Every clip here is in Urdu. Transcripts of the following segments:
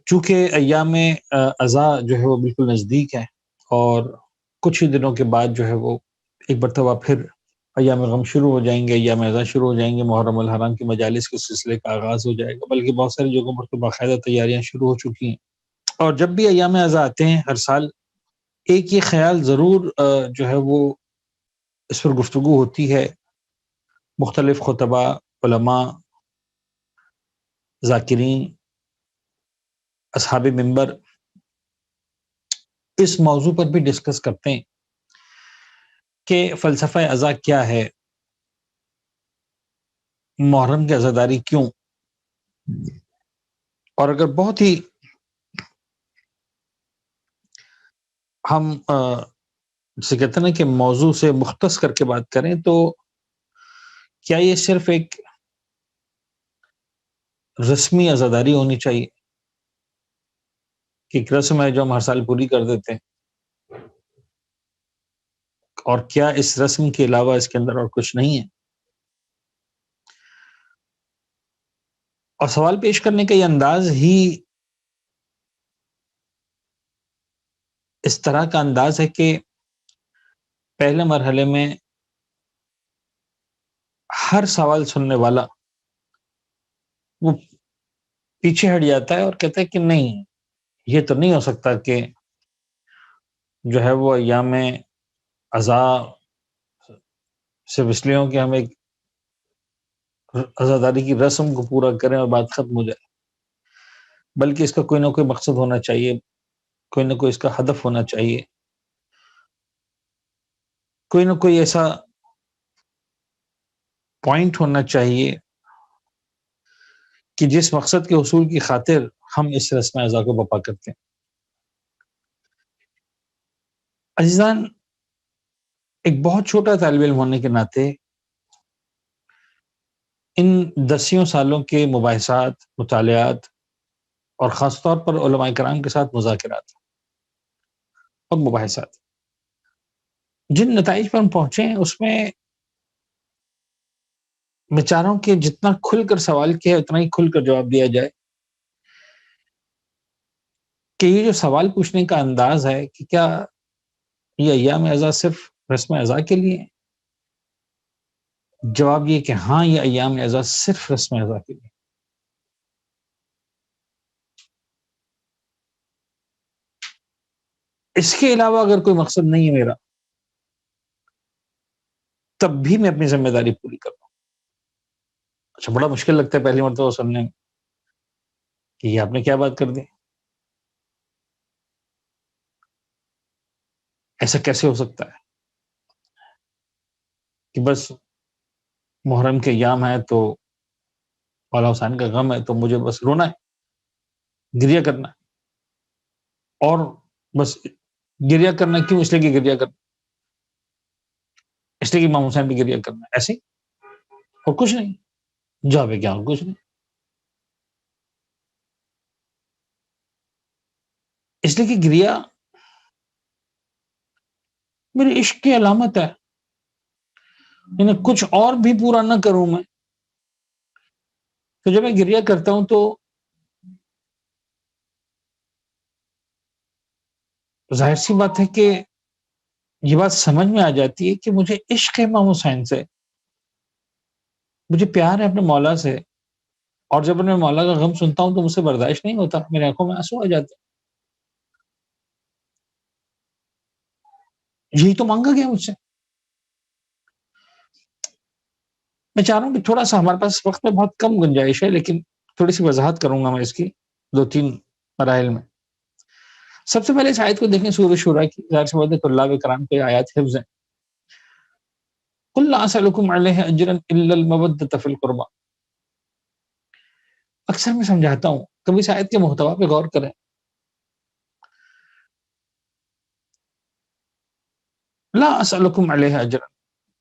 چونکہ ایام عزا جو ہے وہ بالکل نزدیک ہے اور کچھ ہی دنوں کے بعد جو ہے وہ ایک مرتبہ پھر ایام غم شروع ہو جائیں گے، ایام عزا شروع ہو جائیں گے، محرم الحرام کی مجالس کے سلسلے کا آغاز ہو جائے گا، بلکہ بہت ساری جگہوں پر تو باقاعدہ تیاریاں شروع ہو چکی ہیں۔ اور جب بھی ایام عزا آتے ہیں ہر سال ایک یہ خیال ضرور جو ہے وہ اس پر گفتگو ہوتی ہے، مختلف خطبہ، علماء، ذاکرین، اصحاب منبر اس موضوع پر بھی ڈسکس کرتے ہیں کہ فلسفہ عزا کیا ہے، محرم کی عزاداری کیوں، اور اگر بہت ہی ہم جسے کہتے ہیں نا کہ موضوع سے مختص کر کے بات کریں تو کیا یہ صرف ایک رسمی عزاداری ہونی چاہیے کہ ایک رسم ہے جو ہم ہر سال پوری کر دیتے ہیں، اور کیا اس رسم کے علاوہ اس کے اندر اور کچھ نہیں ہے؟ اور سوال پیش کرنے کا یہ انداز ہی اس طرح کا انداز ہے کہ پہلے مرحلے میں ہر سوال سننے والا وہ پیچھے ہٹ جاتا ہے اور کہتا ہے کہ نہیں، یہ تو نہیں ہو سکتا کہ جو ہے وہ ایام عزا صرف اس لیے ہو کہ ہم ایک عزاداری کی رسم کو پورا کریں اور بات ختم ہو جائے، بلکہ اس کا کوئی نہ کوئی مقصد ہونا چاہیے، کوئی نہ کوئی اس کا ہدف ہونا چاہیے، کوئی نہ کوئی ایسا پوائنٹ ہونا چاہیے کہ جس مقصد کے حصول کی خاطر ہم اس رسم عزا کو بپا کرتے ہیں۔ عزیزان، ایک بہت چھوٹا طالب علم ہونے کے ناطے ان دسیوں سالوں کے مباحثات، مطالعات اور خاص طور پر علماء کرام کے ساتھ مذاکرات اور مباحثات، جن نتائج پر ہم پہنچے ہیں اس میں میں چاہ رہا ہوں کہ جتنا کھل کر سوال کیا ہے اتنا ہی کھل کر جواب دیا جائے کہ یہ جو سوال پوچھنے کا انداز ہے کہ کیا یہ ایام عزا صرف رسم عزا کے لیے ہے؟ جواب یہ کہ ہاں، یہ ایام عزا صرف رسم عزا کے لیے۔ اس کے علاوہ اگر کوئی مقصد نہیں ہے میرا، تب بھی میں اپنی ذمہ داری پوری کر رہا ہوں۔ اچھا، بڑا مشکل لگتا ہے پہلی مرتبہ سننے میں کہ یہ آپ نے کیا بات کر دی، ایسا کیسے ہو سکتا ہے کہ بس محرم کے ایام ہے تو مولا حسین کا غم ہے تو مجھے بس رونا ہے، گریہ کرنا ہے، اور بس گریہ کرنا کیوں؟ اس لیے کہ گریہ کرنا، اس لیے کہ امام حسین پہ گریہ کرنا ہے، ایسے ہی، اور کچھ نہیں، جواب ہے کیا اور کچھ نہیں، اس لیے کہ گریہ میرے عشق کی علامت ہے، یعنی کچھ اور بھی پورا نہ کروں میں تو جب میں گریہ کرتا ہوں تو ظاہر سی بات ہے کہ یہ بات سمجھ میں آ جاتی ہے کہ مجھے عشق ہے امام حسین سے، مجھے پیار ہے اپنے مولا سے، اور جب میں مولا کا غم سنتا ہوں تو مجھ سے برداشت نہیں ہوتا، میرے آنکھوں میں آنسو آ جاتے ہیں۔ یہی تو مانگا گیا مجھ سے۔ میں چاہ رہا ہوں کہ تھوڑا سا ہمارے پاس وقت میں بہت کم گنجائش ہے، لیکن تھوڑی سی وضاحت کروں گا میں اس کی 2-3 مراحل میں۔ سب سے پہلے اس آیت کو دیکھیں، سورۃ شورا کی، ظاہر سی بات ہے طلاب کرام کے آیات حفظ ہیں۔ قل لا اسألکم علیہ اجرا الا المودۃ فی القربى، اکثر میں سمجھاتا ہوں، کبھی اس آیت کے محتوا پہ غور کریں۔ لا اسألکم علیہ اجرا،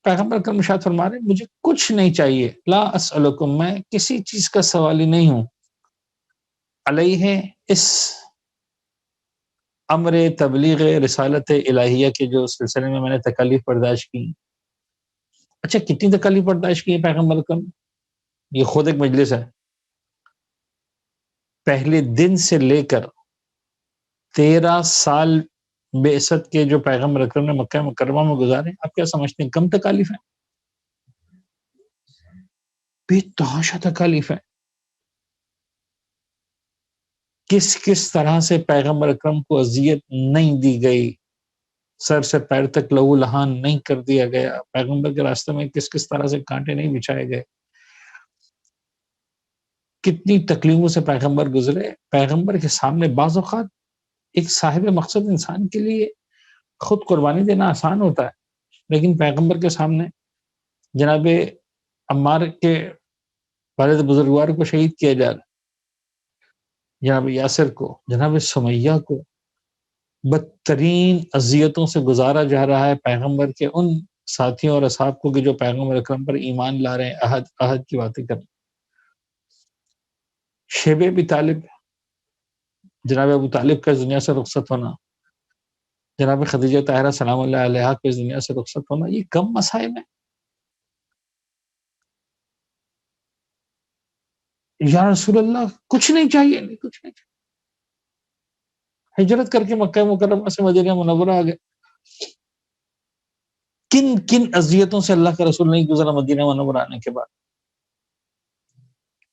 پیغمبر کرم ارشاد فرما رہے ہیں مجھے کچھ نہیں چاہیے، لا اسألکم، میں کسی چیز کا سوالی نہیں ہوں، علیہ، اس امر تبلیغ رسالت الہیہ کے جو سلسلے میں نے تکالیف برداشت کی۔ اچھا، کتنی تکالیف برداشت کی ہے پیغمبر کرم؟ یہ خود ایک مجلس ہے۔ پہلے دن سے لے کر 13 سال بعثت کے جو پیغمبر اکرم نے مکہ مکرمہ میں گزارے، آپ کیا سمجھتے ہیں کم تکالیف ہیں؟ بے تحاشا تکالیف ہیں. کس طرح سے پیغمبر اکرم کو اذیت نہیں دی گئی، سر سے پیر تک لہو لہان نہیں کر دیا گیا، پیغمبر کے راستے میں کس طرح سے کانٹے نہیں بچھائے گئے، کتنی تکلیفوں سے پیغمبر گزرے. پیغمبر کے سامنے بعض اوقات ایک صاحب مقصد انسان کے لیے خود قربانی دینا آسان ہوتا ہے، لیکن پیغمبر کے سامنے جناب عمار کے والد بزرگوار کو شہید کیا جا رہا، جناب یاسر کو، جناب سمیہ کو بدترین اذیتوں سے گزارا جا رہا ہے پیغمبر کے ان ساتھیوں اور اصحاب کو کہ جو پیغمبر اکرم پر ایمان لا رہے ہیں، عہد کی باتیں کر رہے ہیں. شیب ابی طالب، جناب ابو طالب کا اس دنیا سے رخصت ہونا، جناب خدیجہ طاہرہ سلام اللہ علیہا کے اس دنیا سے رخصت ہونا، یہ کم مصائب ہیں؟ یا رسول اللہ کچھ نہیں چاہیے، نہیں کچھ نہیں چاہیے. ہجرت کر کے مکہ مکرمہ سے مدینہ منورہ آ گئے. کن اذیتوں سے اللہ کا رسول نہیں گزرا مدینہ منورہ آنے کے بعد.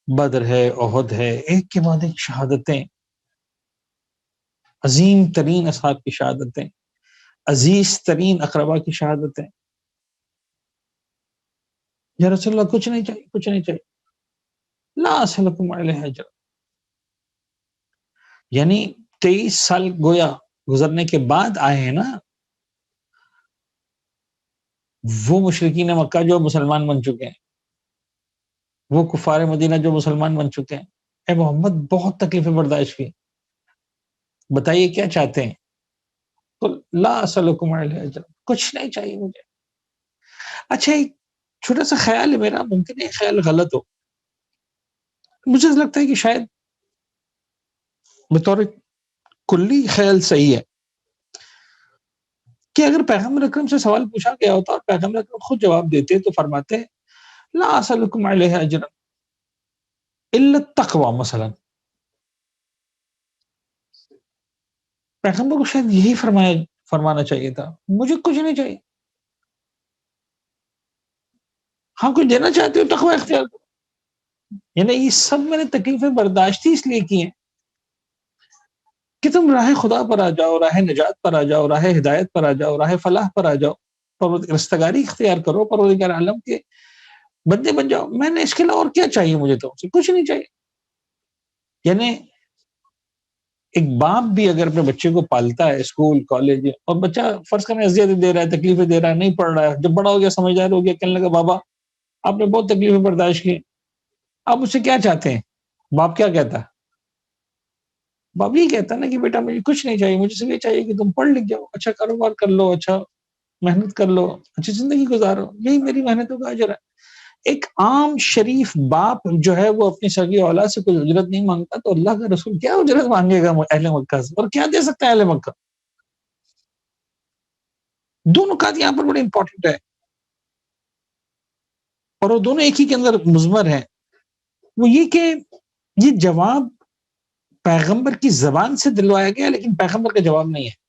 بدر ہے، احد ہے، ایک کے بعد ایک شہادتیں، عظیم ترین اصحاب کی شہادتیں، عزیز ترین اقربا کی شہادتیں. یا رسول اللہ کچھ نہیں چاہیے، کچھ نہیں چاہیے. لا اسألکم علیہ اجرا. یعنی 23 سال گویا گزرنے کے بعد آئے ہیں نا وہ مشرکین مکہ جو مسلمان بن چکے ہیں، وہ کفار مدینہ جو مسلمان بن چکے ہیں. اے محمد بہت تکلیفیں برداشت کی، بتائیے کیا چاہتے ہیں؟ قل لا اسألکم علیہ اجرا، کچھ نہیں چاہیے مجھے. اچھا ایک چھوٹا سا خیال ہے میرا، ممکن ہے خیال غلط ہو، مجھے لگتا ہے کہ شاید بطور کلی خیال صحیح ہے کہ اگر پیغمبر اکرم سے سوال پوچھا گیا ہوتا اور پیغمبر اکرم خود جواب دیتے تو فرماتے لا اسألکم علیہ اجرا الا التقوی مثلا. پیغمبر کو شاید یہی فرمانا چاہیے تھا، مجھے کچھ نہیں چاہیے، ہاں کوئی دینا چاہتے ہو تقوی اختیار کرو. یعنی یہ سب میں نے تکلیفیں برداشت ہی اس لیے کی ہیں کہ تم راہ خدا پر آ جاؤ، راہ نجات پر آ جاؤ، راہ ہدایت پر آ جاؤ، راہ فلاح پر آ جاؤ، رستگاری اختیار کرو، پروردگار عالم کے بندے بن جاؤ. میں نے اس کے علاوہ اور کیا چاہیے مجھے؟ تو کچھ نہیں چاہیے. یعنی ایک باپ بھی اگر اپنے بچے کو پالتا ہے اسکول کالج اور بچہ فرض کریں اذیت دے رہا ہے، تکلیفیں دے رہا ہے، نہیں پڑھ رہا ہے، جب بڑا ہو گیا سمجھدار ہو گیا کہنے لگا بابا آپ نے بہت تکلیفیں برداشت کی، آپ مجھ سے کیا چاہتے ہیں؟ باپ کیا کہتا ہے؟ باپ یہ کہتا ہے نا کہ بیٹا مجھے کچھ نہیں چاہیے، مجھے صرف یہ چاہیے کہ تم پڑھ لکھ جاؤ، اچھا کاروبار کر لو، اچھا محنت کر لو، اچھی زندگی گزارو، یہی میری محنتوں کا اجر ہے. ایک عام شریف باپ جو ہے وہ اپنی سگی اولاد سے کوئی اجرت نہیں مانگتا، تو اللہ کا رسول کیا اجرت مانگے گا اہل مکہ سے، اور کیا دے سکتا ہے اہل مکہ؟ دو نکات یہاں پر بڑے امپورٹنٹ ہے اور وہ دونوں ایک ہی کے اندر مضمر ہیں. وہ یہ کہ یہ جواب پیغمبر کی زبان سے دلوایا گیا لیکن پیغمبر کا جواب نہیں ہے.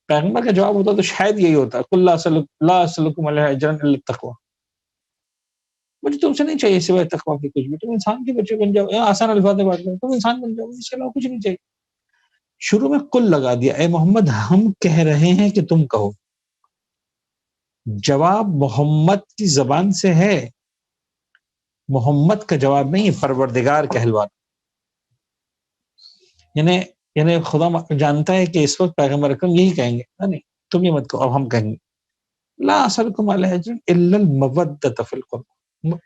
پیغمبر کا جواب ہوتا تو شاید یہی ہوتا قل لا اسألکم علیہ اجرا الا التقوی، مجھے تم سے نہیں چاہیے سوائے تقوی کے کچھ بھی، تم انسان کے بچے بن جاؤ، آسان الفاظ میں بات کرو، تم انسان بن جاؤ، اس کے علاوہ کچھ نہیں چاہیے. شروع میں قل لگا دیا، اے محمد ہم کہہ رہے ہیں کہ تم کہو. جواب محمد کی زبان سے ہے، محمد کا جواب نہیں، پروردگار کہلوانا. یعنی خدا جانتا ہے کہ اس وقت پیغمبر اکرم یہی کہیں گے، نہیں تم یہ مت کہو، اب ہم کہیں گے لا اسألکم علیہ اجرا الا المودۃ فی القربى.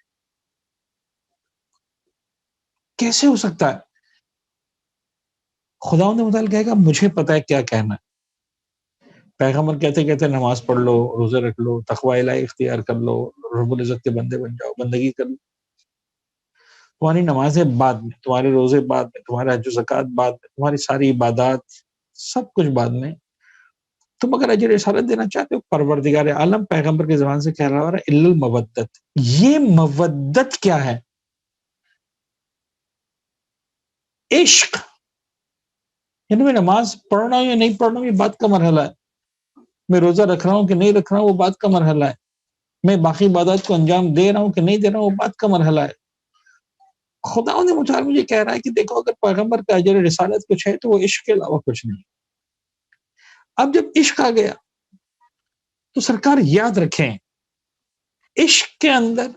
کیسے ہو سکتا ہے؟ خداوند متعال کہے گا مجھے پتا ہے کیا کہنا ہے. پیغمبر کہتے کہتے نماز پڑھ لو، روزے رکھ لو، تقوی الہی اختیار کر لو، رب العزت کے بندے بن جاؤ، بندگی کر لو. تمہاری نمازیں بعد میں، تمہارے روزے بعد میں، تمہارا حج و زکوٰۃ بعد میں، تمہاری ساری عبادات سب کچھ بعد میں. تم اگر اجر رسالت دینا چاہتے ہو، پروردگار عالم پیغمبر کی زبان سے کہہ رہا ہے الا المودت. یہ مودت کیا ہے؟ عشق یعنی میں نماز پڑھ رہا ہوں یا نہیں پڑھ رہا ہوں یہ بات کا مرحلہ ہے، میں روزہ رکھ رہا ہوں کہ نہیں رکھ رہا ہوں وہ بات کا مرحلہ ہے، میں باقی عبادات کو انجام دے رہا ہوں کہ نہیں دے رہا ہوں وہ بات کا مرحلہ ہے۔ خدا نے مجھے کہہ رہا ہے کہ دیکھو اگر پیغمبر کا اجر رسالت کچھ ہے تو وہ عشق کے علاوہ کچھ نہیں۔ اب جب عشق آ گیا تو سرکار یاد رکھیں، عشق کے اندر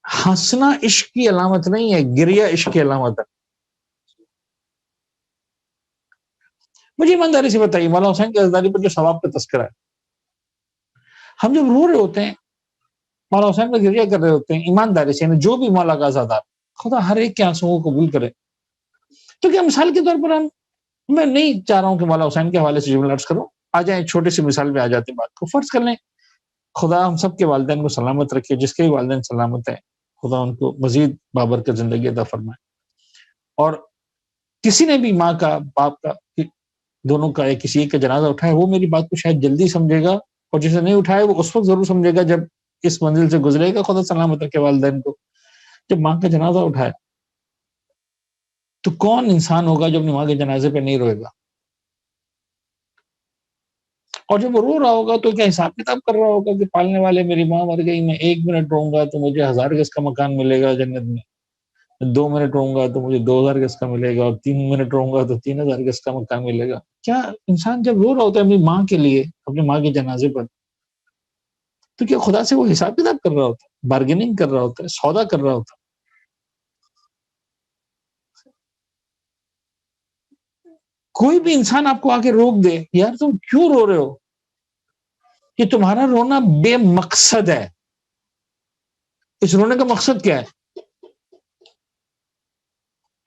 ہنسنا عشق کی علامت نہیں ہے، گریا عشق کی علامت ہے۔ مجھے ایمانداری سے بتائیے، مولانا حسین کی عزاداری پر جو ثواب کا تذکرہ ہے، ہم جب رو رہے ہوتے ہیں مولانا حسین پر گریا کر رہے ہوتے ہیں، ایمانداری سے جو بھی مولا کا عزادار، خدا ہر ایک کے آنسوؤں کو قبول کرے۔ تو کیا مثال کے طور پر میں نہیں چاہ رہا ہوں کہ مولا حسین کے حوالے سے جملہ عرض کروں، آ جائیں چھوٹی سی مثال میں آ جاتے بات کو، فرض کر لیں خدا ہم سب کے والدین کو سلامت رکھے، جس کے بھی والدین سلامت ہیں خدا ان کو مزید بابرکت زندگی عطا فرمائے، اور کسی نے بھی ماں کا باپ کا دونوں کا یا کسی ایک کا جنازہ اٹھایا، وہ میری بات کو شاید جلدی سمجھے گا، اور جسے نہیں اٹھایا وہ اس وقت ضرور سمجھے گا جب اس منزل سے گزرے گا، خدا سلامت رکھے والدین کو۔ جب ماں کا جنازہ اٹھایا تو کون انسان ہوگا جو اپنی ماں کے جنازے پہ نہیں روئے گا؟ اور جب وہ رو رہا ہوگا تو کیا حساب کتاب کر رہا ہوگا کہ پالنے والے میری ماں مر گئی، میں 1 منٹ رہوں گا تو مجھے 1000 گز کا مکان ملے گا جنت میں، 2 منٹ رہوں گا تو مجھے 2000 گز کا ملے گا، اور 3 منٹ رہوں گا تو 3000 گز کا مکان ملے گا؟ کیا انسان جب رو رہا ہوتا ہے اپنی ماں کے لیے، اپنی ماں کے جنازے پر، تو کیا خدا سے وہ حساب کتاب کر رہا ہوتا ہے، بارگیننگ کر رہا ہوتا ہے، سودا کر رہا ہوتا ہے؟ کوئی بھی انسان آپ کو آ کے روک دے، یار تم کیوں رو رہے ہو، کہ تمہارا رونا بے مقصد ہے، اس رونے کا مقصد کیا ہے؟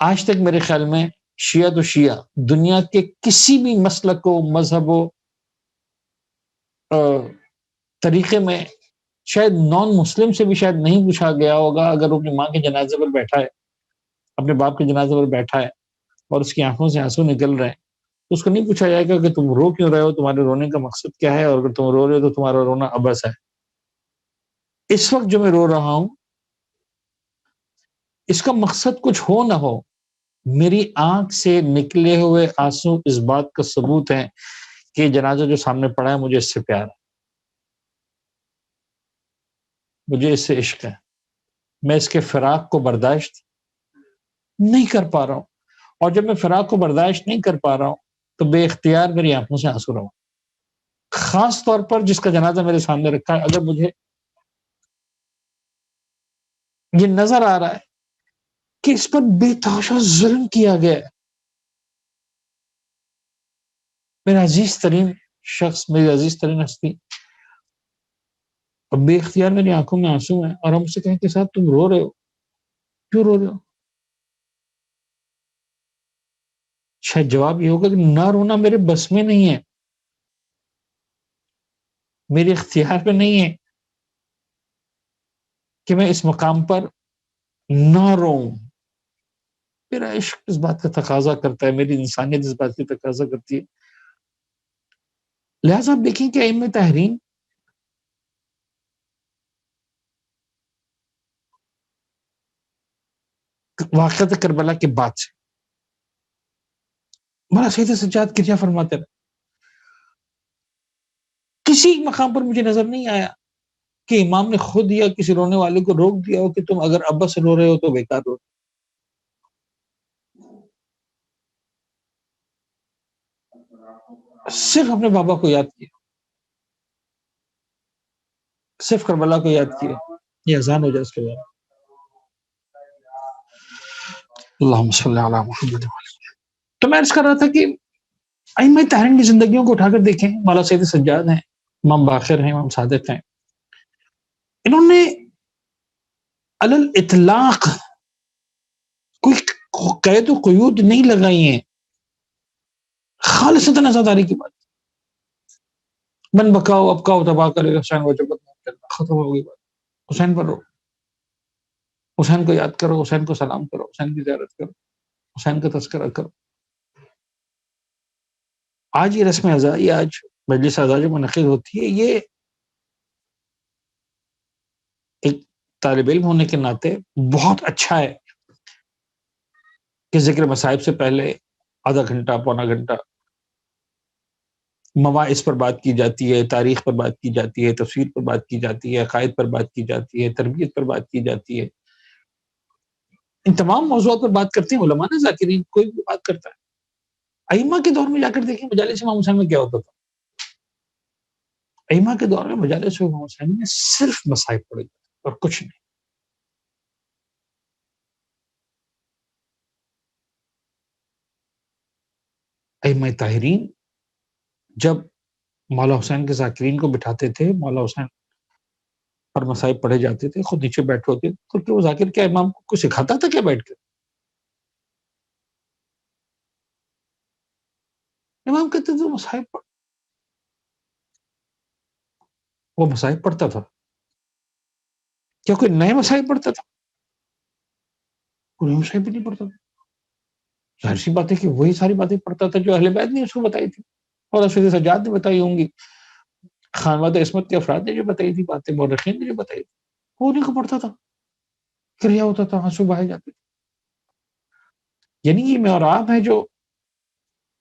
آج تک میرے خیال میں شیعہ تو شیعہ دنیا کے کسی بھی مسلک و مذہب و طریقے میں شاید نان مسلم سے بھی شاید نہیں پوچھا گیا ہوگا، اگر وہ اپنی ماں کے جنازے پر بیٹھا ہے، اپنے باپ کے جنازے پر بیٹھا ہے اور اس کی آنکھوں سے آنسو نکل رہے ہیں، تو اس کو نہیں پوچھا جائے گا کہ تم رو کیوں رہے ہو، تمہارے رونے کا مقصد کیا ہے، اور اگر تم رو رہے ہو تو تمہارا رونا عبث ہے۔ اس وقت جو میں رو رہا ہوں اس کا مقصد کچھ ہو نہ ہو، میری آنکھ سے نکلے ہوئے آنسو اس بات کا ثبوت ہے کہ جنازہ جو سامنے پڑا ہے مجھے اس سے پیار ہے، مجھے اس سے عشق ہے، میں اس کے فراق کو برداشت نہیں کر پا رہا ہوں، اور جب میں فراق کو برداشت نہیں کر پا رہا ہوں تو بے اختیار میری آنکھوں سے آنسو رہا ہوں۔ خاص طور پر جس کا جنازہ میرے سامنے رکھا ہے، اگر مجھے یہ نظر آ رہا ہے کہ اس پر بے تحاشا ظلم کیا گیا ہے، میرا عزیز ترین شخص، میری عزیز ترین ہستی، اور بے اختیار میری آنکھوں میں آنسو ہیں، اور ہم اسے کہیں کہ صاحب تم رو رہے ہو، کیوں رو رہے ہو؟ شاید جواب یہ ہوگا کہ نہ رونا میرے بس میں نہیں ہے، میرے اختیار پہ نہیں ہے کہ میں اس مقام پر نہ روؤں، میرا عشق اس بات کا تقاضا کرتا ہے، میری انسانیت اس بات کی تقاضا کرتی ہے۔ لہٰذا آپ دیکھیں کہ ائمہ تحریم واقعہ کربلا کے بعد سے مولانا سید سجاد کرجا فرماتے رہے، کسی مقام پر مجھے نظر نہیں آیا کہ امام نے خود یا کسی رونے والے کو روک دیا ہو کہ تم اگر ابا سے رو رہے ہو تو بیکار رو، صرف اپنے بابا کو یاد کیا، صرف کربلا کو یاد کیا۔ یہ اذان ہو جائے اس کے بعد اللہم صلی علی محمد۔ تو میں عرض کر رہا تھا کہ ائمہ تحریم کی زندگیوں کو اٹھا کر دیکھیں، مولانا سید سجاد ہیں، امام باقر ہیں، امام صادق ہیں، انہوں نے علی الاطلاق کوئی قید و قیود نہیں لگائی ہیں، خالصتاً عزاداری کی بات، من بکاؤ ابکاؤ تباہ کرے حسین وجبت ختم ہو گئی بات، حسین پر رو، حسین کو یاد کرو، حسین کو سلام کرو، حسین کی زیارت کرو، حسین کا تذکرہ کرو۔ آج یہ رسم عزائی، آج مجلس عزا جو منعقد ہوتی ہے، یہ ایک طالب علم ہونے کے ناطے بہت اچھا ہے کہ ذکر مصائب سے پہلے آدھا گھنٹہ پونا گھنٹہ مواعظ پر بات کی جاتی ہے، تاریخ پر بات کی جاتی ہے، تفسیر پر بات کی جاتی ہے، عقائد پر بات کی جاتی ہے، تربیت پر بات کی جاتی ہے. ان تمام موضوعات پر بات کرتے ہیں علماء نے، ذاکرین کوئی بھی بات کرتا ہے. ائمہ کے دور میں جا کر دیکھیں مجالس امام حسین میں کیا ہوتا تھا. ائمہ کے دور میں مجالس امام حسین میں صرف مصائب پڑے جاتے اور کچھ نہیں. ائمہ طاہرین جب مولا حسین کے ذاکرین کو بٹھاتے تھے، مولا حسین پر مصائب پڑھے جاتے تھے، خود نیچے بیٹھے ہوتے تھے، تو وہ ذاکر کیا امام کو سکھاتا تھا کیا بیٹھ کر؟ امام کہتے تھے مصائب پڑھ. وہ مصائب پڑھتا تھا. کیا کوئی نئے مصائب پڑھتا تھا؟ کوئی مصائب بھی نہیں پڑھتا تھا. ظاہر سی بات ہے کہ وہی ساری باتیں پڑھتا تھا جو اہل بیت نے اس کو بتائی تھی، اور سید سجاد نے بتائی ہوں گی، خانواد عصمت کے افراد نے جو بتائی تھی باتیں، مورخین نے جو بتائی تھی، وہ انہیں کو پڑھتا تھا. کریا ہوتا تھا، آنسو بہائے جاتے تھے. یعنی یہ میں اور آپ ہیں جو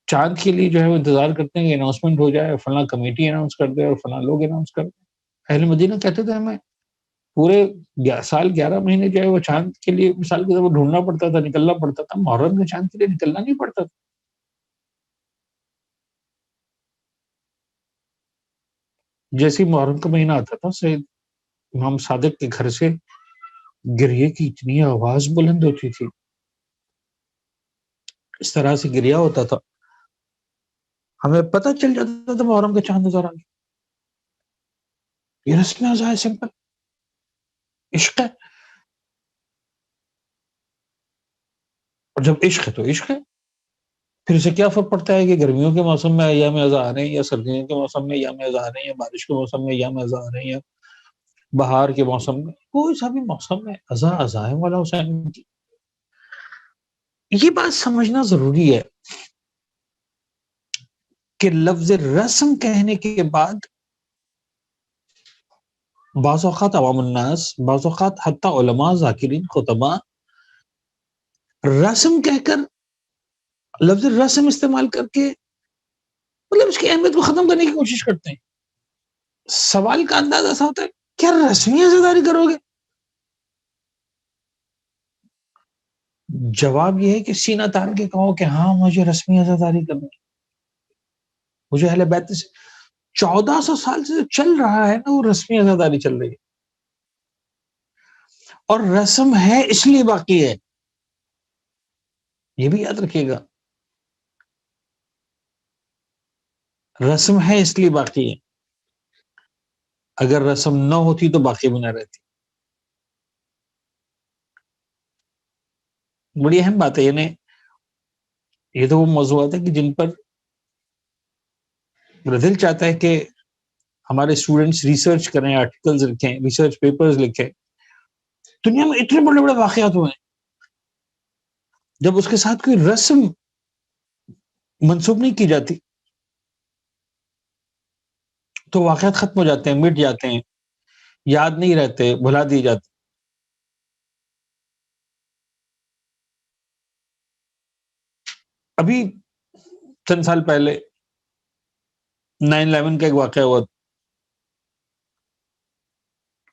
چاند کے لیے جو ہے وہ انتظار کرتے ہیں کہ اناؤنسمنٹ ہو جائے، فلاں کمیٹی اناؤنس کر دے اور فلاں لوگ اناؤنس کر دیں. اہل مدینہ کہتے تھے ہمیں پورے سال 11 مہینے جو ہے وہ چاند کے لیے مثال کی طرف ڈھونڈنا پڑتا تھا، نکلنا پڑتا تھا. محرم کے چاند کے لیے نکلنا نہیں پڑتا تھا. جیسے محرم کا مہینہ آتا تھا، سید امام صادق کے گھر سے گریے کی اتنی آواز بلند ہوتی تھی، اس طرح سے گریا ہوتا تھا، ہمیں پتہ چل جاتا تھا محرم کا چاند نظر آ گیا. یہ رسم ازا ہے، سمپل عشق ہے. اور جب عشق ہے تو عشق ہے. پھر اسے کیا فرق پڑتا ہے کہ گرمیوں کے موسم میں ایام ازا آ رہے ہیں یا سردیوں کے موسم میں ایام ازا آ رہے ہیں یا بارش کے موسم میں ایام ازا آ رہے ہیں یا بہار کے موسم میں، کوئی سا بھی موسم میں ازا ازا ہے مولا حسین کی. یہ بات سمجھنا ضروری ہے کہ لفظ رسم کہنے کے بعد بعض اوقات عوام الناس، بعض اوقات حتی علماء، ذاکرین، خطباء رسم کہہ کر، لفظ رسم استعمال کر کے مطلب اس کی اہمیت کو ختم کرنے کی کوشش کرتے ہیں. سوال کا انداز ایسا ہوتا ہے، کیا رسمی عزاداری کرو گے؟ جواب یہ ہے کہ سینہ تان کے کہو کہ ہاں مجھے رسمی عزاداری کرنی ہے. مجھے اہل بیت سے 1400 سال سے جو چل رہا ہے نا، وہ رسمی عزاداری چل رہی ہے، اور رسم ہے اس لیے باقی ہے. یہ بھی یاد رکھیے گا، رسم ہے اس لیے باقی ہے. اگر رسم نہ ہوتی تو باقی بھی نہ رہتی. بڑی اہم بات ہے. یعنی یہ تو وہ موضوعات ہیں کہ جن پر میرا دل چاہتا ہے کہ ہمارے اسٹوڈنٹس ریسرچ کریں، آرٹیکلز لکھیں، ریسرچ پیپرز لکھیں. دنیا میں اتنے بڑے بڑے واقعات ہوئے ہیں، جب اس کے ساتھ کوئی رسم منسوب نہیں کی جاتی تو واقعات ختم ہو جاتے ہیں، مٹ جاتے ہیں، یاد نہیں رہتے، بھلا دیے جاتے. ابھی چند سال پہلے 9/11 کا ایک واقعہ ہوا.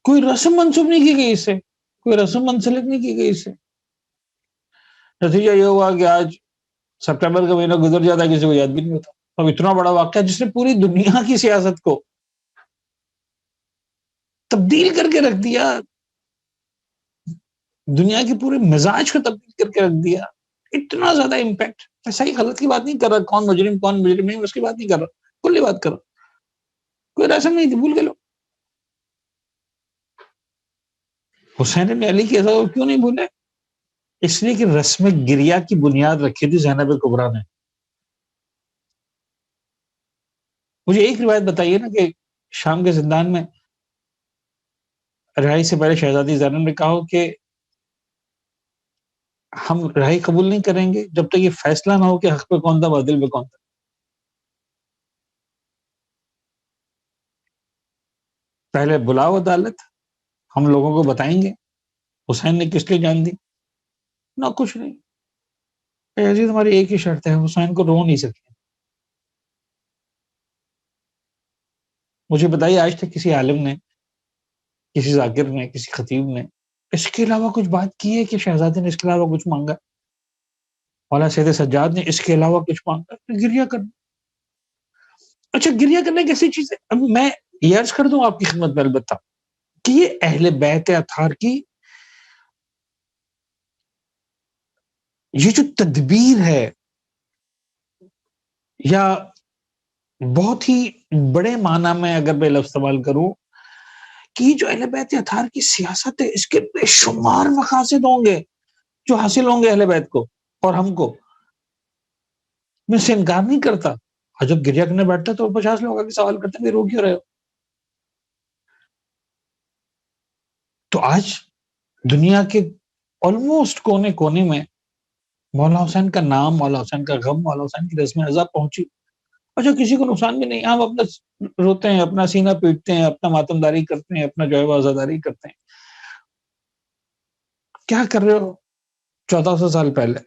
کوئی رسم منسوب نہیں کی گئی اس سے، کوئی رسم منسلک نہیں کی گئی اس سے. نتیجہ یہ ہوا کہ آج سپٹمبر کا مہینہ گزر جاتا ہے، کسی کو یاد بھی نہیں ہوتا. اب اتنا بڑا واقعہ جس نے پوری دنیا کی سیاست کو تبدیل کر کے رکھ دیا، دنیا کے پورے مزاج کو تبدیل کر کے رکھ دیا، اتنا زیادہ امپیکٹ. میں صحیح غلط کی بات نہیں کر رہا، کون مجرم کون مجرم نہیں، اس کی بات نہیں کر رہا، کلی بات کر رہا. کوئی رسم نہیں تھی، بھول کے لو. حسین بن علی کی ایسا کیوں نہیں بھولے؟ اس لیے کہ رسم گریا کی بنیاد رکھی تھی زینب کبریٰ نے. مجھے ایک روایت بتائیے نا کہ شام کے زندان میں رہائی سے پہلے شہزادی زینب نے کہا کہ ہم رہائی قبول نہیں کریں گے جب تک یہ فیصلہ نہ ہو کہ حق پہ کون تھا، باطل پہ کون تھا. پہلے بلاؤ عدالت، ہم لوگوں کو بتائیں گے حسین نے کس لیے جان دی. نہ کچھ نہیں. عزیز ہماری ایک ہی شرط ہے، حسین کو رو نہیں سکے. مجھے بتائیے آج تک کسی عالم نے، کسی ذاکر نے، کسی خطیب نے اس کے علاوہ کچھ بات کی ہے کہ شہزادے نے اس کے علاوہ کچھ مانگا؟ مولانا سید سجاد نے اس کے علاوہ کچھ مانگا؟ گریہ کرنا. اچھا گریہ کرنا کیسی چیز ہے؟ اب میں یہ عرض کر دوں آپ کی خدمت میں البتہ کہ یہ اہل بیت اطہار کی یہ جو تدبیر ہے، یا بہت ہی بڑے معنی میں اگر میں لفظ استعمال کروں کہ جو اہل بیت اطہار کی سیاست ہے، اس کے بے شمار مقاصد ہوں گے جو حاصل ہوں گے اہل بیت کو اور ہم کو. میں سے انکار نہیں کرتا. اور جب گریہ کرنے بیٹھتا تو 50 لوگ آگے سوال کرتے ہیں رو کیوں رہے ہو؟ تو آج دنیا کے آلموسٹ کونے کونے میں مولانا حسین کا نام، مولانا حسین کا غم، مولانا حسین کی رسم اعزاز پہنچی. اچھا کسی کو نقصان بھی نہیں، ہم اپنا روتے ہیں، اپنا سینہ پیٹتے ہیں، اپنا ماتمداری کرتے ہیں، اپنا جو ہے وہ عزاداری کرتے ہیں. کیا کر رہے ہو؟ 1400 سال پہلے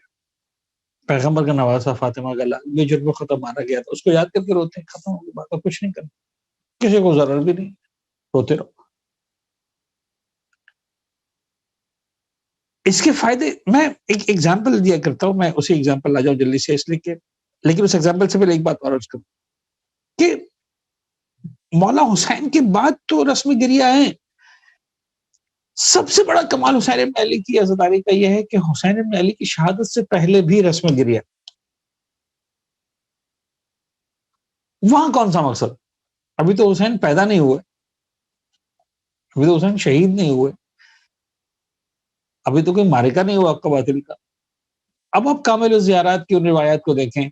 پیغمبر کا نواسا فاطمہ کا لال بے جرم ختم مارا گیا تھا، اس کو یاد کر کے روتے ہیں. ختم ہو گئی بات، کچھ نہیں کرنا، کسی کو ضرر بھی نہیں، روتے رہو. اس کے فائدے میں ایک ایگزامپل دیا کرتا ہوں، میں اسی ایگزامپل آ جاؤں جلدی سے، اس لیے کہ لیکن اس ایگزامپل سے پہلے ایک بات اور عرض کروں کہ مولا حسین کے بعد تو رسم گریہ ہیں. سب سے بڑا کمال حسین ابن علی کی عزاداری کا یہ ہے کہ حسین ابن علی کی شہادت سے پہلے بھی رسم گریہ. وہاں کون سا مقصد؟ ابھی تو حسین پیدا نہیں ہوئے، ابھی تو حسین شہید نہیں ہوئے، ابھی تو کوئی معرکہ نہیں ہوا آپ کا باطل کا. اب آپ کامل الزیارات کی ان روایات کو دیکھیں،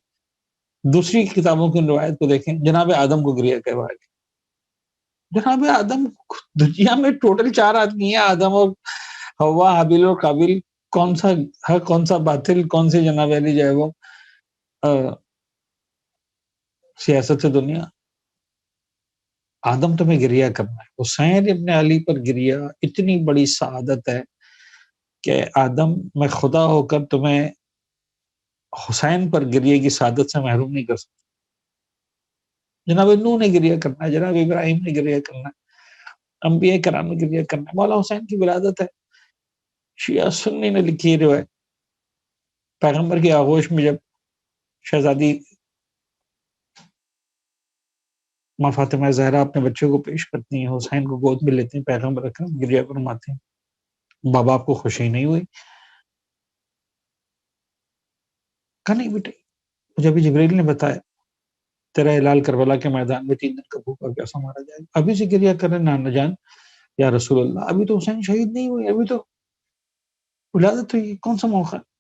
دوسری کتابوں کی ان روایت کو دیکھیں. جناب آدم کو گریہ کروایا گیا. جناب آدم، دنیا میں ٹوٹل 4 آدمی ہیں، آدم اور حوا، حابیل اور قابیل. کون سا حق، کون سا باطل، کون سی جناب علی جو ہے وہ سیاست سے دنیا. آدم تمہیں گریہ کرنا ہے، حسین ابن علی پر گریہ اتنی بڑی سعادت ہے کہ آدم میں خدا ہو کر تمہیں حسین پر گریہ کی سعادت سے محروم نہیں کر سکتا. جناب نوح نے گریہ کرنا ہے، جناب ابراہیم نے گریہ کرنا ہے، انبیاء کرام نے گریہ کرنا ہے. مولا حسین کی ولادت ہے. شیعہ سنی نے لکھی روایت، پیغمبر کی آغوش میں جب شہزادی ماں فاطمہ زہرا اپنے بچے کو پیش کرتی ہیں، حسین کو گود میں لیتے ہیں، پیغمبر اکرم گریہ فرماتے ہیں. بابا آپ کو خوشی نہیں ہوئی؟ کہا نہیں بیٹے، مجھے ابھی جبریل نے بتایا تیرا ہلال کربلا کے میدان میں 3 دن کا بھوکا کیسا مارا جائے گا. ابھی سے گریہ کرے نانا جان یا رسول اللہ، ابھی تو حسین شہید نہیں ہوئے، ابھی تو ولادت ہوئی، کون سا موقع ہے؟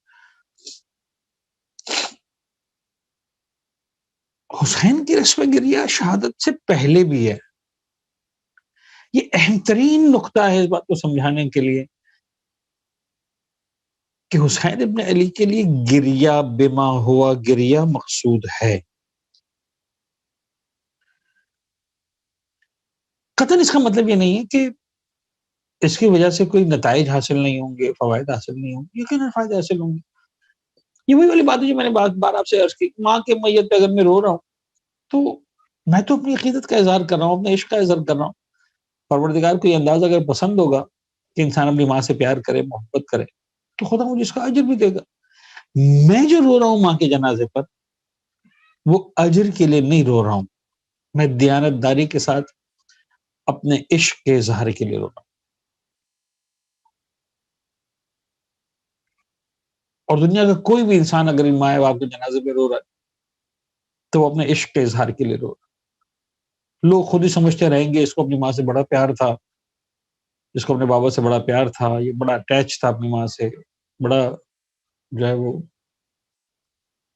حسین کی رسم گریہ شہادت سے پہلے بھی ہے. یہ اہم ترین نقطہ ہے اس بات کو سمجھانے کے لیے کہ حسین ابن علی کے لیے گریہ بما ہوا گریہ مقصود ہے. قطعاً اس کا مطلب یہ نہیں ہے کہ اس کی وجہ سے کوئی نتائج حاصل نہیں ہوں گے، فوائد حاصل نہیں ہوں گے. یقیناً فائدے حاصل ہوں گے. یہ وہی والی بات ہے جو میں نے بار آپ سے عرض کی. ماں کے میت پہ اگر میں رو رہا ہوں تو میں تو اپنی عقیدت کا اظہار کر رہا ہوں، اپنے عشق کا اظہار کر رہا ہوں. پروردگار کو یہ انداز اگر پسند ہوگا کہ انسان اپنی ماں سے پیار کرے، محبت کرے، تو خدا مجھے اس کا اجر بھی دے گا. میں جو رو رہا ہوں ماں کے جنازے پر، وہ اجر کے لیے نہیں رو رہا ہوں، میں دیانت داری کے ساتھ اپنے عشق کے اظہار کے لیے رو رہا ہوں. اور دنیا کا کوئی بھی انسان اگر ان ماں باپ کے جنازے پہ رو رہا ہے تو وہ اپنے عشق کے اظہار کے لیے رو رہا ہے. لوگ خود ہی سمجھتے رہیں گے اس کو اپنی ماں سے بڑا پیار تھا، اس کو اپنے بابا سے بڑا پیار تھا، یہ بڑا اٹیچ تھا اپنی ماں سے، بڑا جو ہے وہ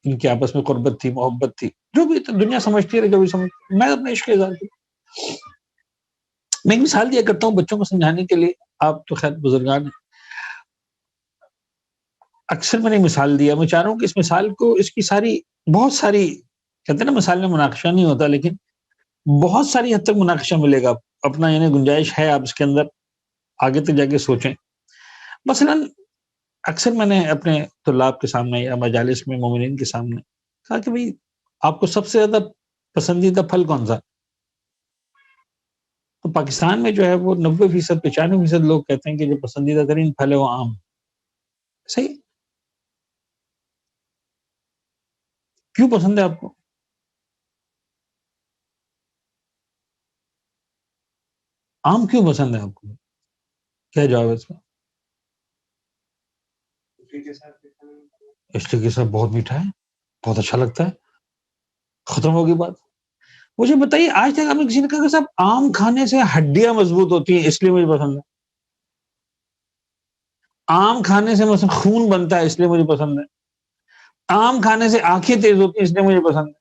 ان کی آپس میں قربت تھی، محبت تھی. جو بھی دنیا سمجھتی ہے، جو بھی میں اپنے عشق کے اظہار کے لیے. میں ایک مثال دیا کرتا ہوں بچوں کو سمجھانے کے لیے. آپ تو خیر بزرگان ہیں، اکثر میں نے مثال دیا. میں چاہ رہا ہوں کہ اس مثال کو، اس کی ساری بہت ساری، کہتے ہیں نا مثال میں مناقشہ نہیں ہوتا، لیکن بہت ساری حد تک مناقشہ ملے گا. اپنا یعنی گنجائش ہے، آپ اس کے اندر آگے تک جا کے سوچیں. مثلا اکثر میں نے اپنے طلاب کے سامنے یا مجالس میں مومنین کے سامنے کہا کہ بھئی آپ کو سب سے زیادہ پسندیدہ پھل کون سا؟ تو پاکستان میں جو ہے وہ 90%، 95% لوگ کہتے ہیں کہ جو پسندیدہ ترین پھل ہے وہ آم. صحیح. کیوں پسند ہے آپ کو؟ آم کیوں پسند ہے آپ کو؟ کیا جواب ہے اس کا؟ اس لیے کہ سب بہت میٹھا ہے، بہت اچھا لگتا ہے، ختم ہوگی بات. مجھے بتائیے آج تک آپ نے کسی نے کہا کہ صاحب آم کھانے سے ہڈیاں مضبوط ہوتی ہیں اس لیے مجھے پسند ہے؟ آم کھانے سے مثلا خون بنتا ہے اس لیے مجھے پسند ہے؟ آم کھانے سے آنکھیں تیز ہوتی ہیں اس لیے مجھے پسند ہے؟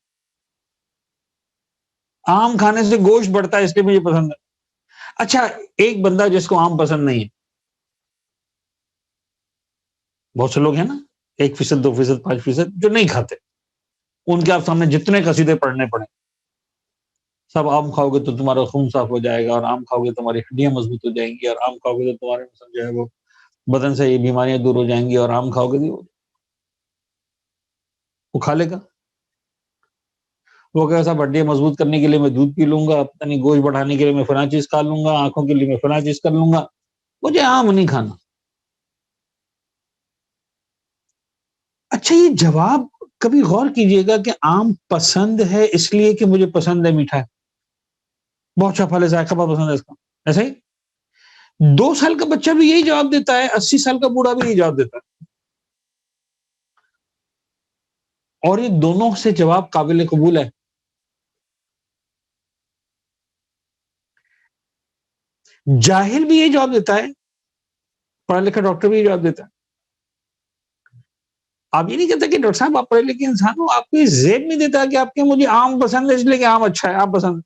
آم کھانے سے گوشت بڑھتا ہے اس لیے مجھے پسند ہے؟ اچھا، ایک بندہ جس کو آم پسند نہیں ہے، بہت سے لوگ ہیں نا، 1%، 2%، 5% جو نہیں کھاتے، ان کے آپ سامنے جتنے قصیدے پڑھنے پڑے، سب آم کھاؤ گے تو تمہارا خون صاف ہو جائے گا، اور آم کھاؤ گے تو تمہاری ہڈیاں مضبوط ہو جائیں گی، اور آم کھاؤ گے تو تمہارے مثلا جو ہے وہ بدن سے یہ بیماریاں دور ہو جائیں گی، اور آم کھاؤ گے تو وہ کھا لے گا. وہ کہا صاحب ہڈیاں مضبوط کرنے کے لیے میں دودھ پی لوں گا، پتہ نہیں گوشت بڑھانے کے لیے میں فلاں چیز کھا لوں گا، آنکھوں کے لیے میں فلاں چیز کر لوں گا، مجھے آم نہیں کھانا. اچھا، یہ جواب کبھی غور کیجئے گا کہ آم پسند ہے اس لیے کہ مجھے پسند ہے میٹھا ہے، بہت اچھا پھل ہے، ذائقہ بہت پسند ہے اس کا. ایسا ہی 2 سال کا بچہ بھی یہی جواب دیتا ہے، 80 سال کا بوڑھا بھی یہی جواب دیتا ہے، اور یہ دونوں سے جواب قابل قبول ہے. جاہل بھی یہی جواب دیتا ہے، پڑھا لکھا ڈاکٹر بھی یہی جواب دیتا ہے. آپ یہ نہیں کہتے کہ ڈاکٹر صاحب آپ پڑھے لکھے انسان ہو، آپ کو یہ زیب نہیں دیتا کہ آپ کے مجھے آم پسند ہے اس لیے کہ آم اچھا ہے، آپ پسند.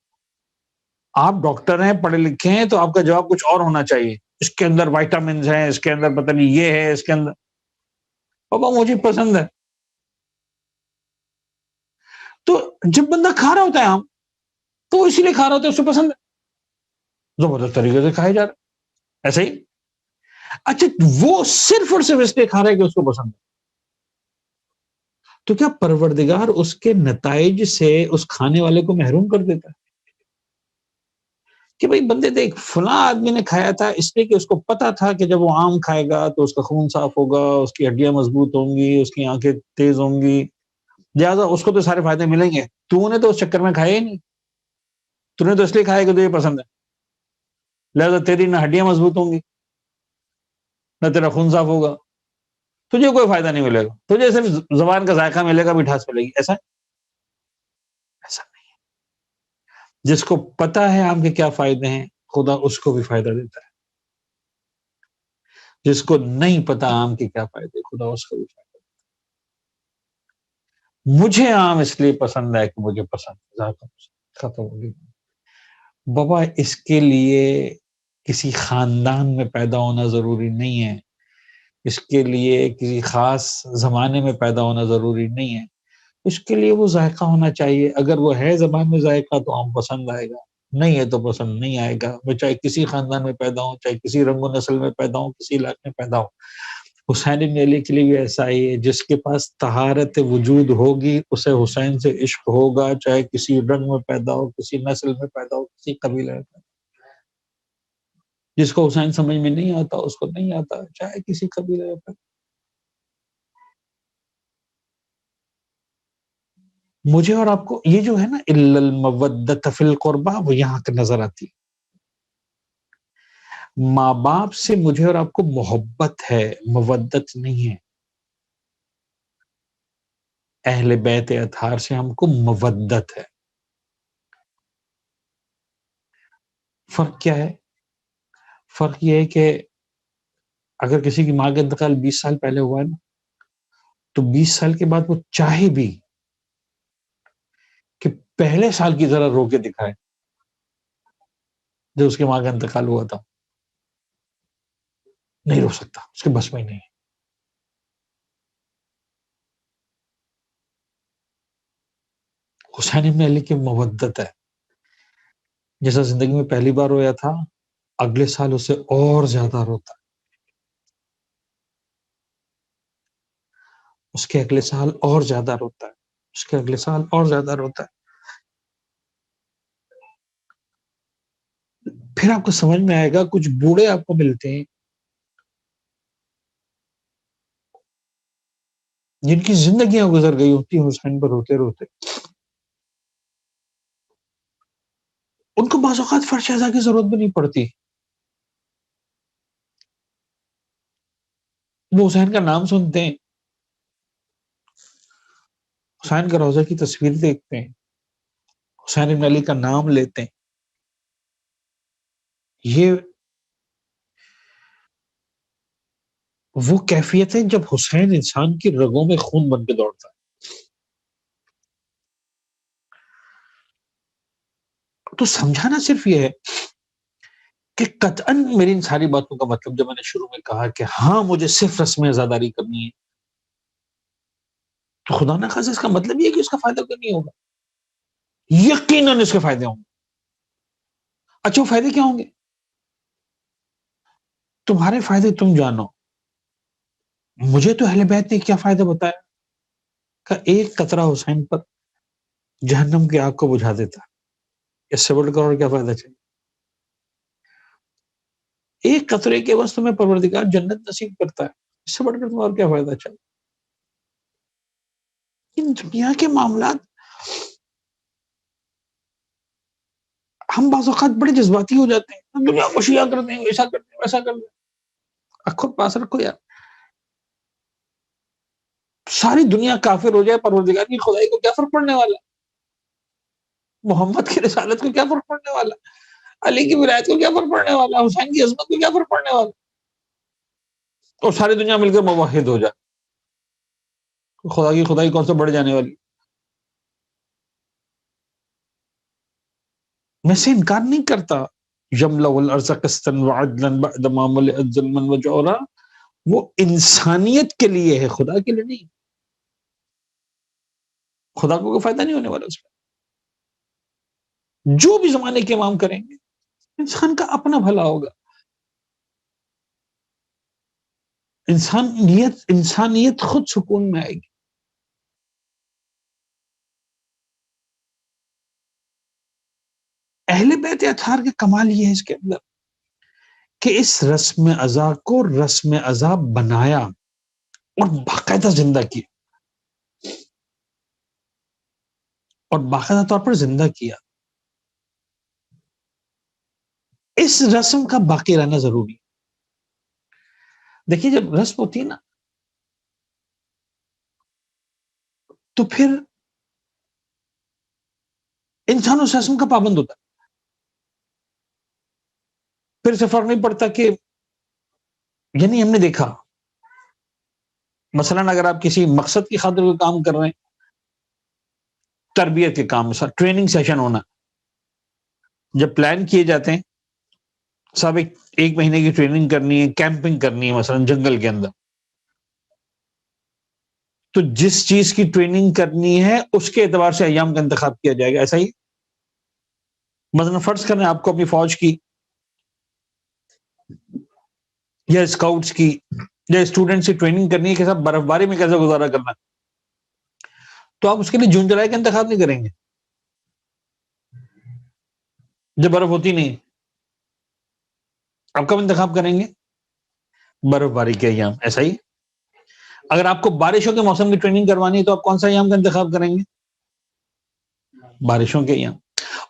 آپ ڈاکٹر ہیں، پڑھے لکھے ہیں، تو آپ کا جواب کچھ اور ہونا چاہیے. اس کے اندر وائٹامنز ہیں، اس کے اندر پتہ نہیں یہ ہے، اس کے اندر بابا مجھے پسند ہے. تو جب بندہ کھا رہا ہوتا ہے آم، تو وہ اسی لیے کھا رہا ہوتا ہے، اس کو پسند ہے، زبردست طریقے سے کھائے جا رہا ہے. ایسے ہی اچھا، وہ صرف اور صرف اس لیے کھا رہا ہے کہ اس کو پسند ہے. تو کیا پروردگار اس کے نتائج سے اس کھانے والے کو محروم کر دیتا ہے؟ کہ بھئی بندے دیکھ فلاں آدمی نے کھایا تھا اس لیے کہ اس کو پتا تھا کہ جب وہ آم کھائے گا تو اس کا خون صاف ہوگا، اس کی ہڈیاں مضبوط ہوں گی، اس کی آنکھیں تیز ہوں گی، لہٰذا اس کو تو سارے فائدے ملیں گے. تو نے تو اس چکر میں کھایا ہی نہیں، تو نے تو اس لیے کھایا کہ تجھے پسند ہے، لہٰذا تیری نہ ہڈیاں مضبوط ہوں گی، نہ تیرا خون صاف ہوگا، تجھے کوئی فائدہ نہیں ملے گا، تجھے صرف زبان کا ذائقہ ملے گا، مٹھاس ملے گی. ایسا ایسا نہیں. جس کو پتا ہے آم کے کیا فائدے ہیں، خدا اس کو بھی فائدہ دیتا ہے. جس کو نہیں پتا آم کے کیا فائدے، خدا اس کو بھی فائدہ دیتا ہے. مجھے آم اس لیے پسند ہے کہ مجھے پسند ہے، ذائقہ پسند، ختم ہوگی بابا. اس کے لیے کسی خاندان میں پیدا ہونا ضروری نہیں ہے، اس کے لیے کسی خاص زمانے میں پیدا ہونا ضروری نہیں ہے. اس کے لیے وہ ذائقہ ہونا چاہیے. اگر وہ ہے زبان میں ذائقہ تو آم پسند آئے گا، نہیں ہے تو پسند نہیں آئے گا. وہ چاہے کسی خاندان میں پیدا ہو، چاہے کسی رنگ و نسل میں پیدا ہو، کسی علاقے میں پیدا ہو. حسین بن علی کے لیے بھی ایسا ہی ہے، جس کے پاس طہارت وجود ہوگی اسے حسین سے عشق ہوگا، چاہے کسی رنگ میں پیدا ہو، کسی نسل میں پیدا ہو، کسی قبیلے میں پیدا ہو. جس کو حسین سمجھ میں نہیں آتا اس کو نہیں آتا، چاہے کسی قبیلے میں پیدا ہو. مجھے اور آپ کو یہ جو ہے نا الا المودۃ فی القربہ، وہ یہاں تک نظر آتی ہے. ماں باپ سے مجھے اور آپ کو محبت ہے، مودت نہیں ہے. اہل بیت اطہار سے ہم کو مودت ہے. فرق کیا ہے؟ فرق یہ ہے کہ اگر کسی کی ماں کا انتقال 20 سال پہلے ہوا ہے نا، تو 20 سال کے بعد وہ چاہے بھی کہ پہلے سال کی طرح رو کے دکھائے جو اس کی ماں کا انتقال ہوا تھا، نہیں رو سکتا، اس کے بس میں ہی نہیں. حسین ابن علی کی مودت ہے. جیسا زندگی میں پہلی بار رویا تھا، اگلے سال اسے اور زیادہ روتا. اس کے اگلے سال اور زیادہ روتا ہے، اس کے اگلے سال اور زیادہ روتا ہے. پھر آپ کو سمجھ میں آئے گا، کچھ بوڑھے آپ کو ملتے ہیں جن کی زندگیاں گزر گئی ہوتی ہیں حسین پر روتے روتے. ان کو بعض اوقات فرش ازا کی ضرورت بھی نہیں پڑتی. وہ حسین کا نام سنتے ہیں، حسین کا روضہ کی تصویر دیکھتے ہیں، حسین بن علی کا نام لیتے ہیں. یہ وہ کیفیت ہے جب حسین انسان کی رگوں میں خون بن کے دوڑتا ہے. تو سمجھانا صرف یہ ہے کہ قطعاً میری ان ساری باتوں کا مطلب، جب میں نے شروع میں کہا کہ ہاں مجھے صرف رسم عزاداری کرنی ہے، تو خدا نہ خواستہ اس کا مطلب یہ ہے کہ اس کا فائدہ کوئی نہیں ہوگا. یقیناً اس کے فائدے ہوں گے. اچھا، وہ فائدے کیا ہوں گے؟ تمہارے فائدے تم جانو. مجھے تو اہل بیت نے کیا فائدہ بتایا کہ ایک قطرہ حسین پر جہنم کی آگ کو بجھا دیتا. اس سے بڑھ کر اور کیا فائدہ چاہیے؟ ایک قطرے کے بس تمہیں پروردگار جنت نصیب کرتا ہے. اس سے بڑھ کر تمہیں اور کیا فائدہ چاہیے؟ ان دنیا کے معاملات ہم بعض اوقات بڑے جذباتی ہو جاتے ہیں، دنیا کو شیعہ کرتے ہیں، ایسا کرتے ہیں، ویسا کرتے ہیں. خود پاس رکھو یار. ساری دنیا کافر ہو جائے، پروردگار کی خدائی کو کیا فرق پڑنے والا؟ محمد کی رسالت کو کیا فرق پڑنے والا؟ علی کی ولایت کو کیا فرق پڑنے والا؟ حسین کی عظمت کو کیا فرق پڑنے والا؟ اور ساری دنیا مل کر موحد ہو جائے، خدا کی خدائی کون سے بڑھ جانے والی؟ میں سے انکار نہیں کرتا. یملأ الارض قسطا وعدلا بعد ما ملئت ظلما وجورا، وہ انسانیت کے لیے ہے، خدا کے لیے نہیں. خدا کو کوئی فائدہ نہیں ہونے والا اس میں. جو بھی زمانے کے امام کریں گے انسان کا اپنا بھلا ہوگا. انسانیت خود سکون میں آئے گی. اہل بیت اطہار کا کمال یہ ہے اس کے اندر کہ اس رسم ازا کو رسم ازا بنایا اور باقاعدہ زندہ کیا، اور باقاعدہ طور پر زندہ کیا. اس رسم کا باقی رہنا ضروری ہے. دیکھیے، جب رسم ہوتی ہے نا تو پھر انسان اس رسم کا پابند ہوتا ہے. پھر سے فرق نہیں پڑتا کہ، یعنی ہم نے دیکھا مثلا اگر آپ کسی مقصد کی خاطر کوئی کام کر رہے ہیں، تربیت کے کام، ٹریننگ سیشن ہونا، جب پلان کیے جاتے ہیں، صاحب ایک مہینے کی ٹریننگ کرنی ہے، کیمپنگ کرنی ہے مثلا جنگل کے اندر، تو جس چیز کی ٹریننگ کرنی ہے اس کے اعتبار سے ایام کا انتخاب کیا جائے گا. ایسا ہی مثلا فرض کریں آپ کو اپنی فوج کی یا اسکاؤٹس کی یا اسٹوڈنٹس کی ٹریننگ کرنی ہے کہ صاحب برف باری میں کیسے گزارا کرنا ہے، تو آپ اس کے لیے جون جولائی کا انتخاب نہیں کریں گے جب برف ہوتی نہیں. آپ کب انتخاب کریں گے؟ برف باری کے ایام. ایسا ہی اگر آپ کو بارشوں کے موسم کی ٹریننگ کروانی ہے تو آپ کون سا ایام کا انتخاب کریں گے؟ بارشوں کے ایام.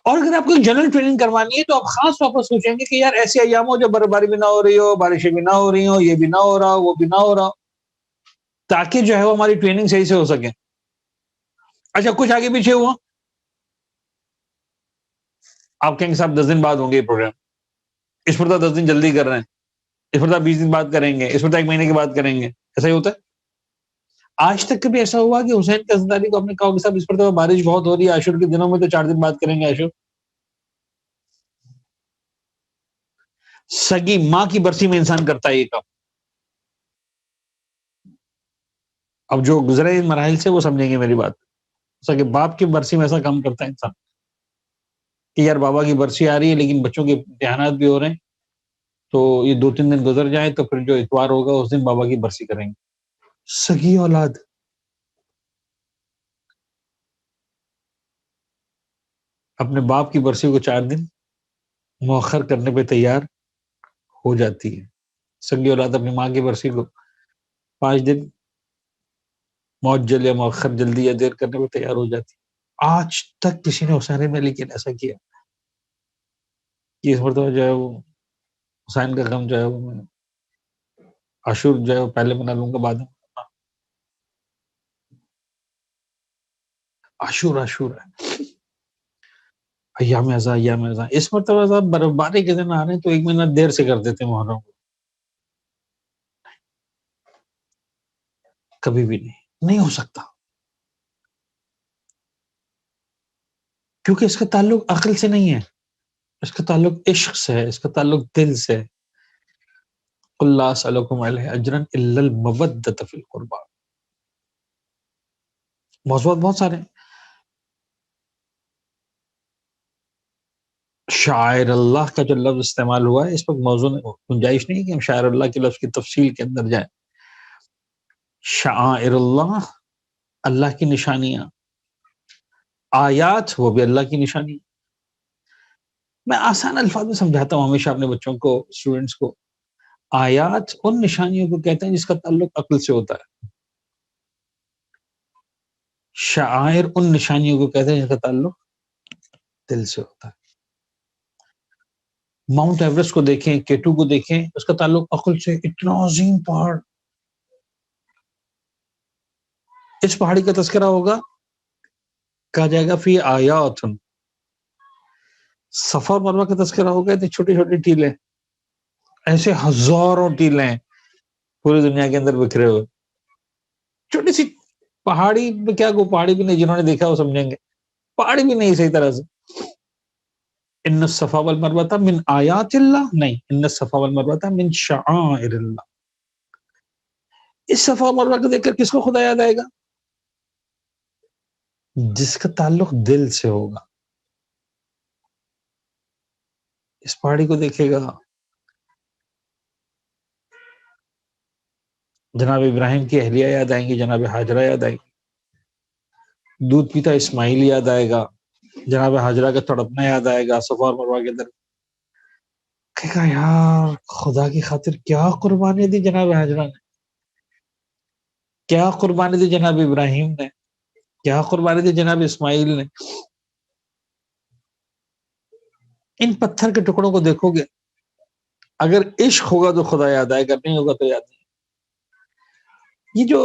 اور اگر آپ کو جنرل ٹریننگ کروانی ہے تو آپ خاص طور پر سوچیں گے کہ یار ایسے ایام ہو جب برف باری بھی نہ ہو رہی ہو، بارشیں بھی نہ ہو رہی ہو، یہ بھی نہ ہو رہا ہو، وہ بھی نہ ہو رہا ہو، تاکہ جو ہے وہ ہماری ٹریننگ صحیح سے ہو سکے. اچھا، کچھ آگے پیچھے ہوا، آپ کہیں گے صاحب 10 دن بعد ہوں گے یہ پروگرام، اس پر تو 10 دن جلدی کر رہے ہیں، اس پر تو 20 دن بعد کریں گے، اس پر تو 1 مہینے کے بعد کریں گے. ایسا ہی ہوتا ہے. آج تک کبھی ایسا ہوا کہ حسین کی عزاداری کو آپ نے کہا کہ صاحب اس پر تو بارش بہت ہو رہی ہے، عاشور کے دنوں میں تو 4 دن بعد کریں گے عاشور؟ سگی ماں کی برسی میں انسان کرتا ہے یہ کام. اب جو گزرے ان مراحل سے وہ سمجھیں گے میری بات. سگے باپ کی برسی میں ایسا کام کرتا ہے انسان کہ یار بابا کی برسی آ رہی ہے لیکن بچوں کے امتحانات بھی ہو رہے ہیں، تو یہ 2-3 دن گزر جائیں تو پھر جو اتوار ہوگا اس دن بابا کی برسی کریں گے. سگی اولاد اپنے باپ کی برسی کو 4 دن مؤخر کرنے پہ تیار ہو جاتی ہے. سنگی اولاد اپنی ماں کی برسی کو 5 دن معجل یا مؤخر، جلدی یا دیر کرنے پہ تیار ہو جاتی ہے. آج تک کسی نے حسین میں لیکن ایسا کیا کہ اس مرتبہ جو ہے وہ حسین کا غم جو ہے وہ عاشور جو ہے وہ پہلے منا لوں گا بعد میں. عاشور ہے، ایام ازاں اس مرتبہ صاحب برفباری کے دن آ رہے ہیں تو 1 مہینہ دیر سے کر دیتے محرم کو. کبھی بھی نہیں ہو سکتا، کیونکہ اس کا تعلق عقل سے نہیں ہے، اس کا تعلق عشق سے ہے، اس کا تعلق دل سے ہے. قل لا اسألکم علیہ اجرا الا المودۃ فی القربى. موضوعات بہت سارے ہیں. شاعر اللہ کا جو لفظ استعمال ہوا ہے اس پر موضوع گنجائش نہیں کہ ہم شاعر اللہ کے لفظ کی تفصیل کے اندر جائیں. شعائر اللہ، اللہ کی نشانیاں. آیات، وہ بھی اللہ کی نشانی. میں آسان الفاظ میں سمجھاتا ہوں ہمیشہ اپنے بچوں کو، اسٹوڈنٹس کو. آیات ان نشانیوں کو کہتے ہیں جس کا تعلق عقل سے ہوتا ہے. شعائر ان نشانیوں کو کہتے ہیں جس کا تعلق دل سے ہوتا ہے. ماؤنٹ ایوریسٹ کو دیکھیں، K2 کو دیکھیں، اس کا تعلق عقل سے. اتنا عظیم پہاڑ، اس پہاڑی کا تذکرہ ہوگا، کہا جائے گا فی آیات. صفا اور مروہ کا تذکرہ ہوگا تو چھوٹی چھوٹی ٹیلیں، ایسے ہزاروں ٹیلیں پوری دنیا کے اندر بکھرے ہوئے. چھوٹی سی پہاڑی میں کیا کو پہاڑی بھی نہیں، جنہوں نے دیکھا وہ سمجھیں گے پہاڑی بھی نہیں صحیح طرح سے. ان الصفا والمروہ من آیات اللہ، نہیں، ان الصفا والمروہ من شعائر اللہ. اس صفا و مروہ کو دیکھ کر کس کو خدا یاد آئے گا؟ جس کا تعلق دل سے ہوگا. اس پہاڑی کو دیکھے گا، جناب ابراہیم کی اہلیہ یاد آئیں گی، جناب ہاجرہ یاد آئیں گی. دودھ پیتا اسماعیل یاد آئے گا، جناب ہاجرہ کا تڑپنا یاد آئے گا صفا اور مروہ کے اندر. کہے گا یار خدا کی خاطر کیا قربانی دی جناب ہاجرہ نے، کیا قربانی دی جناب ابراہیم نے، کیا قربانی دی جناب اسماعیل نے. ان پتھر کے ٹکڑوں کو دیکھو گے، اگر عشق ہوگا تو خدا یاد آئے گا، نہیں ہوگا تو یاد نہیں. یہ جو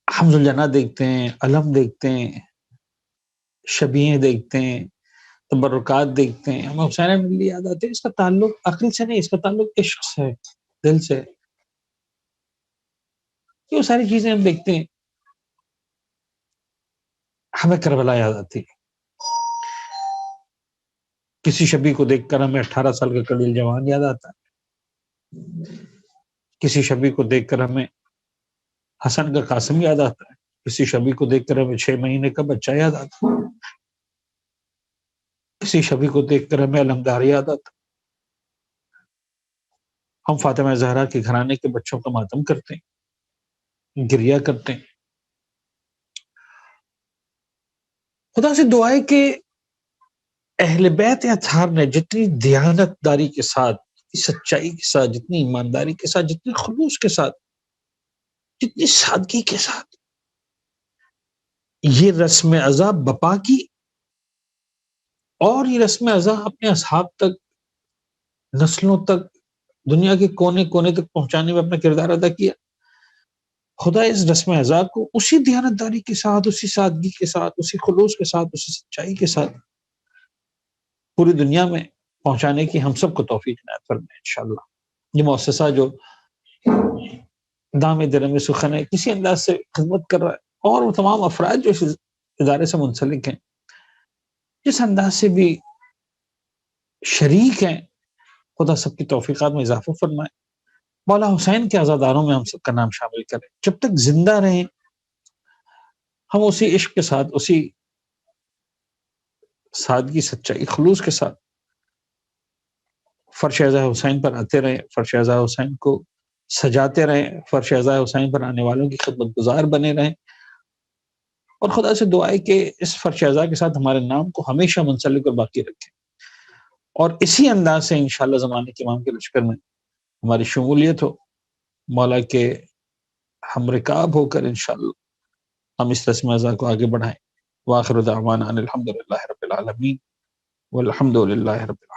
حمز الجنہ دیکھتے ہیں، علم دیکھتے ہیں، شبیہیں دیکھتے ہیں، تبرکات دیکھتے ہیں، ہمیں حسین ملی یاد آتے ہیں، اس کا تعلق عقل سے نہیں، اس کا تعلق عشق سے، دل سے. یہ ساری چیزیں ہم دیکھتے ہیں، ہمیں کربلا یاد آتی ہے. کسی شبی کو دیکھ کر ہمیں 18 سال کا قلیل جوان یاد آتا ہے. کسی شبی کو دیکھ کر ہمیں حسن کا قاسم یاد آتا ہے. کسی شبی کو دیکھ کر ہمیں 6 مہینے کا بچہ یاد آتا ہے. کسی شبی کو دیکھ کر ہمیں علمدار یاد آتا ہے. ہم فاطمہ زہرا کے گھرانے کے بچوں کا ماتم کرتے ہیں، گریہ کرتے ہیں. خدا سے دعا ہے کہ اہل بیت اطہار نے جتنی دیانت داری کے ساتھ، جتنی سچائی کے ساتھ، جتنی ایمانداری کے ساتھ، جتنی خلوص کے ساتھ، جتنی سادگی کے ساتھ یہ رسم ازا بپا کی، اور یہ رسم ازا اپنے اصحاب تک، نسلوں تک، دنیا کے کونے کونے تک پہنچانے میں اپنا کردار ادا کیا. خدا اس رسم ازا کو اسی دیانت داری کے ساتھ، اسی سادگی کے ساتھ، اسی خلوص کے ساتھ، اسی سچائی کے ساتھ پوری دنیا میں پہنچانے کی ہم سب کو توفیق عنایت فرمائے انشاءاللہ. یہ مؤسسہ جو دام درم سخن ہے، کسی انداز سے خدمت کر رہا ہے، اور وہ تمام افراد جو اس ادارے سے منسلک ہیں، جس انداز سے بھی شریک ہیں، خدا سب کی توفیقات میں اضافہ فرمائے. مولا حسین کے عزاداروں میں ہم سب کا نام شامل کریں. جب تک زندہ رہیں ہم اسی عشق کے ساتھ، اسی سادگی، سچائی، خلوص کے ساتھ فرش ازا حسین پر آتے رہیں، فرش ازا حسین کو سجاتے رہیں، فرش ازا حسین پر آنے والوں کی خدمت گزار بنے رہیں. اور خدا سے دعا ہے کہ اس فرش اعضاء کے ساتھ ہمارے نام کو ہمیشہ منسلک اور باقی رکھے، اور اسی انداز سے انشاءاللہ زمانے کے امام کے لشکر میں ہماری شمولیت ہو، مولا کے ہم رکاب ہو کر انشاءاللہ ہم اس رسم اعضاء کو آگے بڑھائیں۔ وآخر دعوانا ان الحمد للہ رب العالمین والحمد للہ رب العالمین۔